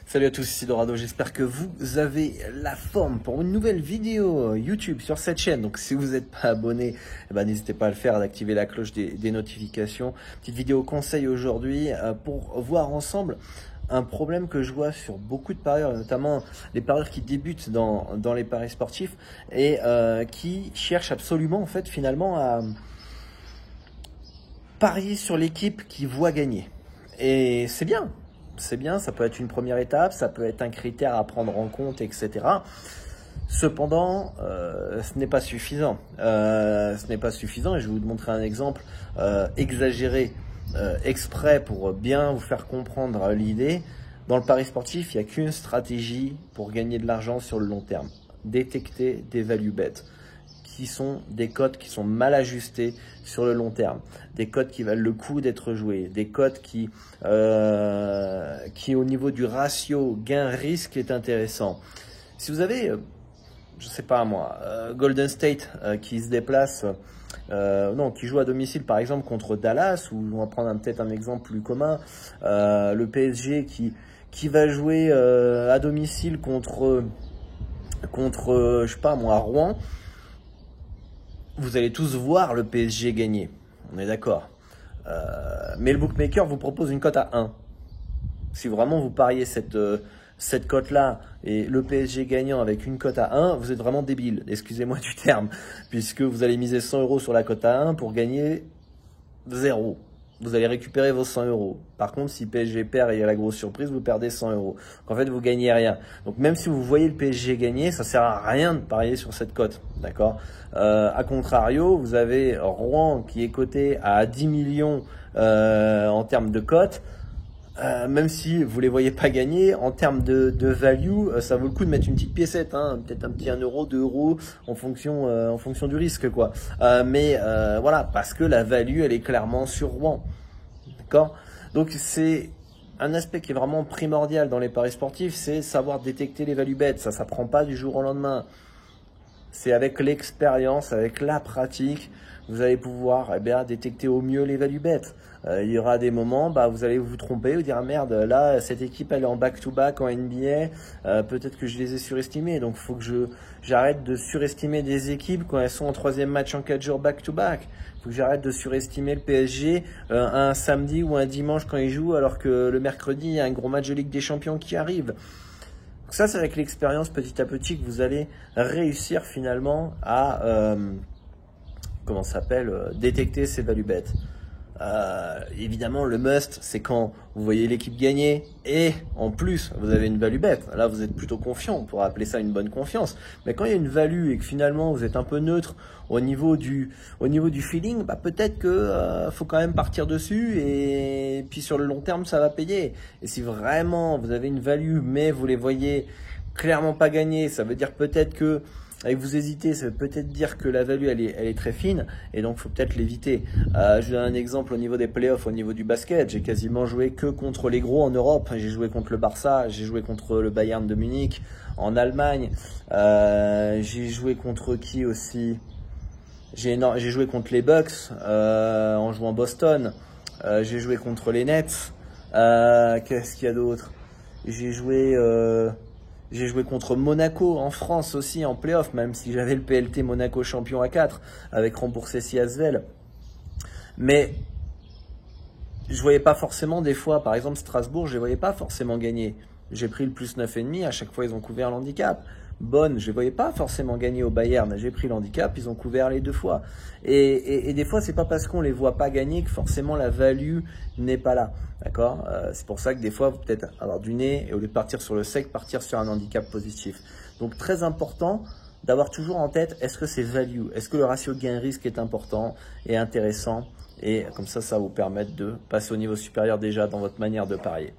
Salut à tous, ici Dorado, j'espère que vous avez la forme pour une nouvelle vidéo YouTube sur cette chaîne. Donc si vous n'êtes pas abonné, n'hésitez pas à le faire, d'activer la cloche des notifications. Petite vidéo conseil aujourd'hui pour voir ensemble un problème que je vois sur beaucoup de parieurs, notamment les parieurs qui débutent dans les paris sportifs et qui cherchent absolument en fait finalement à parier sur l'équipe qui voit gagner. Et c'est bien, ça peut être une première étape, ça peut être un critère à prendre en compte, etc. Cependant, ce n'est pas suffisant. Ce n'est pas suffisant et je vais vous montrer un exemple exagéré, exprès pour bien vous faire comprendre l'idée. Dans le pari sportif, il n'y a qu'une stratégie pour gagner de l'argent sur le long terme. Détecter des value bets, qui sont des cotes qui sont mal ajustés sur le long terme, des cotes qui valent le coup d'être joués, des cotes qui au niveau du ratio gain-risque est intéressant. Si vous avez, je sais pas moi, Golden State qui se déplace, qui joue à domicile par exemple contre Dallas, ou on va prendre peut-être un exemple plus commun, le PSG qui va jouer à domicile contre je sais pas moi, Rouen. Vous allez tous voir le PSG gagner, on est d'accord. Mais le bookmaker vous propose une cote à 1. Si vraiment vous pariez cette cote-là et le PSG gagnant avec une cote à 1, vous êtes vraiment débile, excusez-moi du terme, puisque vous allez miser 100 € sur la cote à 1 pour gagner 0. Vous allez récupérer vos 100 €. Par contre, si PSG perd et il y a la grosse surprise, vous perdez 100 €. Donc en fait, vous gagnez rien. Donc même si vous voyez le PSG gagner, ça sert à rien de parier sur cette cote, d'accord. A contrario, vous avez Rouen qui est coté à 10 millions en termes de cote. Même si vous les voyez pas gagner, en termes de value, ça vaut le coup de mettre une petite piécette, peut-être un petit 1 €, 2 € en fonction du risque, quoi. Voilà, parce que la value, elle est clairement sur Rouen, d'accord. Donc c'est un aspect qui est vraiment primordial dans les paris sportifs, c'est savoir détecter les value bets. Ça s'apprend pas du jour au lendemain. C'est avec l'expérience, avec la pratique, vous allez pouvoir détecter au mieux les value bets. Il y aura des moments, vous allez vous tromper, vous dire ah merde, là cette équipe elle est en back-to-back en NBA, peut-être que je les ai surestimés, donc il faut que j'arrête de surestimer des équipes quand elles sont en troisième match en 4 jours back-to-back. Il faut que j'arrête de surestimer le PSG un samedi ou un dimanche quand ils jouent, alors que le mercredi il y a un gros match de Ligue des Champions qui arrive. Donc ça, c'est avec l'expérience petit à petit que vous allez réussir finalement à détecter ces value bets. Évidemment, le must, c'est quand vous voyez l'équipe gagner et en plus vous avez une value bet. Là, vous êtes plutôt confiant, on pourrait appeler ça une bonne confiance. Mais quand il y a une value et que finalement vous êtes un peu neutre au niveau du feeling, peut-être que faut quand même partir dessus et puis sur le long terme ça va payer. Et si vraiment vous avez une value mais vous les voyez clairement pas gagner, ça veut dire peut-être que et vous hésitez, ça veut peut-être dire que la value elle est très fine et donc faut peut-être l'éviter. Je donne un exemple au niveau des playoffs, au niveau du basket. J'ai quasiment joué que contre les gros en Europe. J'ai joué contre le Barça, j'ai joué contre le Bayern de Munich en Allemagne. J'ai joué contre qui aussi? J'ai joué contre les Bucks en jouant Boston. J'ai joué contre les Nets. Qu'est-ce qu'il y a d'autre? J'ai joué contre Monaco en France aussi en playoff, même si j'avais le PLT Monaco champion à 4 avec remboursé si Asvel. Mais je voyais pas forcément des fois, par exemple Strasbourg, je les voyais pas forcément gagner. J'ai pris le plus 9,5, à chaque fois ils ont couvert l'handicap. Bonne, je les voyais pas forcément gagner au Bayern, j'ai pris l'handicap, ils ont couvert les 2 fois. Et des fois, c'est pas parce qu'on les voit pas gagner que forcément la value n'est pas là, d'accord. C'est pour ça que des fois, vous peut-être avoir du nez et au lieu de partir sur le sec, partir sur un handicap positif. Donc très important d'avoir toujours en tête, est-ce que c'est value, est-ce que le ratio gain-risque est important et intéressant, et comme ça va vous permettre de passer au niveau supérieur déjà dans votre manière de parier.